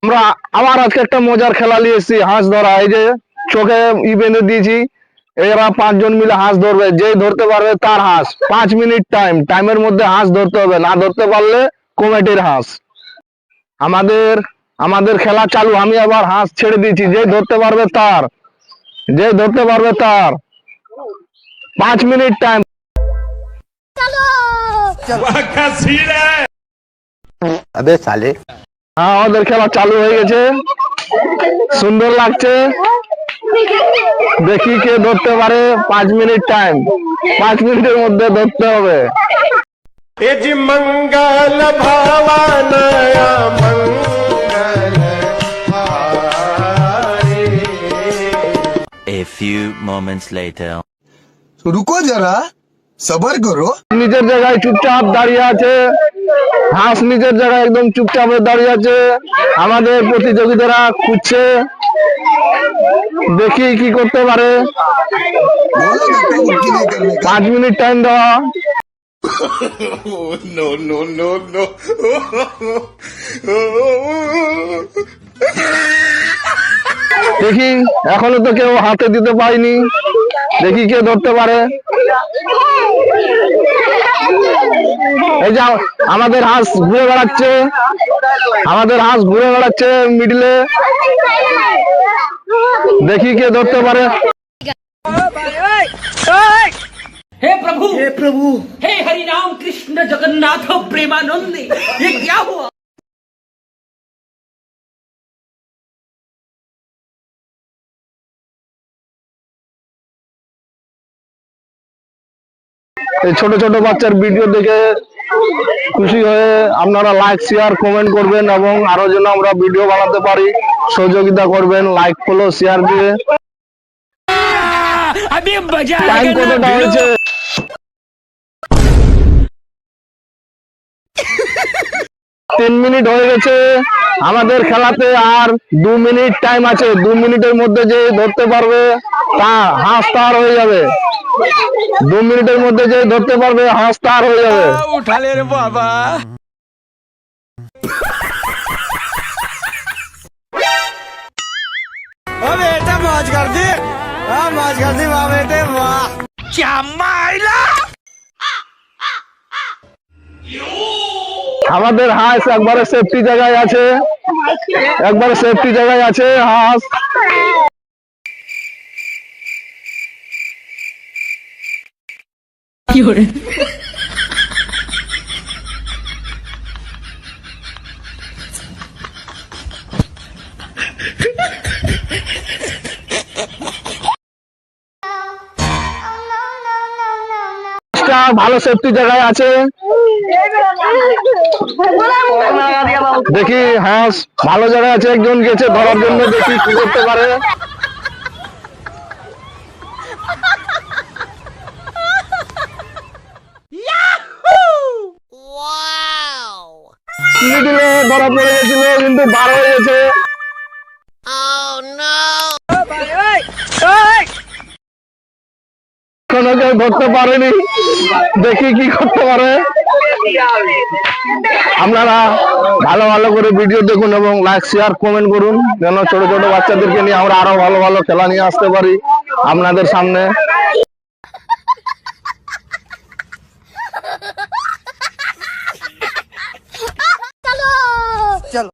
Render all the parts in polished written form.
আমরা আবার আজকে একটা মজার খেলা নিয়ে এসেছি, হাঁস ধরা। এই যে চোখে বেঁধে দিয়েছি, এরা 5 জন মিলে হাঁস ধরবে। যেই ধরতে পারবে তার হাঁস। 5 মিনিট টাইমের মধ্যে হাঁস ধরতে হবে, না ধরতে পারলে কমিটির হাঁস। আমাদের আমাদের খেলা চালু। আমি আবার হাঁস ছেড়ে দিয়েছি, যে ধরতে পারবে তার। যে ধরতে পারবে তার 5 মিনিট টাইম। अबे साले। হ্যাঁ, আমাদের খেলা চালু হয়ে গেছে, সুন্দর লাগছে। দেখি কে ধরতে পারে। 5 মিনিট টাইম, 5 মিনিটের মধ্যে ধরতে হবে। मंगल भवनया मंगल हारे। A few moments later. रुको जरा सबर करो। নিজের জায়গায় চুপচাপ দাঁড়িয়ে আছে হাঁস, নিজের জায়গায় একদম চুপচাপ দাঁড়িয়ে আছে। আমাদের প্রতিযোগীরা খুঁজছে, দেখি কি করতে পারে। बोलो धक्का मुक्की नहीं करने का। 5 মিনিট টাইম দেওয়া। No no no no। দেখি, এখনো তো কেউ হাতে দিতে পারেনি। দেখি কে ধরতে পারে। এই যে আমাদের হাঁস ঘুরে বেড়াচ্ছে, আমাদের হাঁস ঘুরে বেড়াচ্ছে মিডিলে। দেখি কে ধরতে পারে। हे प्रभु हे हरि राम कृष्ण जगन्नाथ प्रेमानंद, ये क्या हुआ? এই ছোট ছোট বাচ্চার ভিডিও দেখে খুশি হয়ে আপনারা লাইক শেয়ার কমেন্ট করবেন, এবং আরো যেন আমরা ভিডিও বানাতে পারি সহযোগিতা করবেন লাইক ফলো শেয়ার দিয়ে। अभी मजा টাইম आएगा কতটা ना হয়েছে? 3 মিনিট হয়ে গেছে। আমাদের খেলাতে আর 2 মিনিট টাইম আছে। 2 মিনিটের মধ্যে যে ধরতে পারবে তা হাঁস তার হয়ে যাবে। 2 মিনিটের মধ্যে যে ধরতে পারবে হাঁস তার হয়ে যাবে। उठा ले रे बाबा। ओ बेटा मौज कर दी, हाँ मौज कर दी वाह बेटे वाह। क्या माइला? আমাদের হাঁস একবারে সেফটি জায়গায় আছে, একবারে সেফটি জায়গায় আছে হাঁস। ভালো সেফটি জায়গায় আছে। দেখি হাঁস ভালো জায়গায় আছে, একজন গেছে ধরার জন্য। দেখি কি করতে পারে। মিডিলে ধরা পড়ে গেছিল, কিন্তু বার হয়ে গেছে। এখনো কেউ ধরতে পারেনি। দেখি কি করতে পারে। আপনারা ভালো ভালো করে ভিডিও দেখুন এবং লাইক শেয়ার কমেন্ট করুন, যেন ছোট ছোট বাচ্চাদেরকে নিয়ে আমরা আরো ভালো ভালো খেলা নিয়ে আসতে পারি আপনাদের সামনে। चलो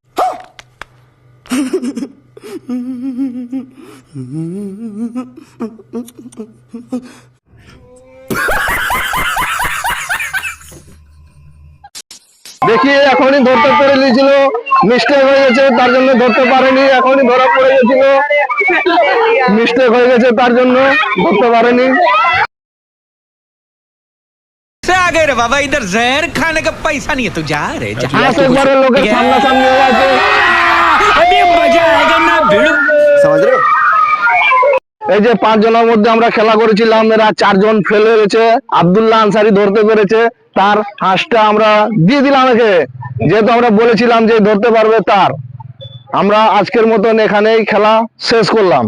দেখি এখনই ধরতে পেরে নিয়েছিল, মিস্টেক হয়ে গেছে তার জন্য ধরতে পারেনি। এখনই ধরা পড়ে গেছিল, মিস্টেক হয়ে গেছে তার জন্য ধরতে পারেনি। से आ गए रे बाबा, इधर जहर खाने का पैसा नहीं है, तू जा रे जा। হাঁস একবারে লোকের সামনাসামনি হয়ে আছে। अभी मजा आएगा ना भिड़ो। समझ रहे हो। এই যে 5 জনের মধ্যে আমরা খেলা করেছিলাম, এরা 4 জন ফেল হয়ে গেছে। আব্দুল্লাহ আনসারি ধরতে পেরেছে, তার হাঁসটা আমরা দিয়ে দিলাম একে, যেহেতু আমরা বলেছিলাম যে ধরতে পারবে তার। আমরা আজকের মতন এখানেই খেলা শেষ করলাম।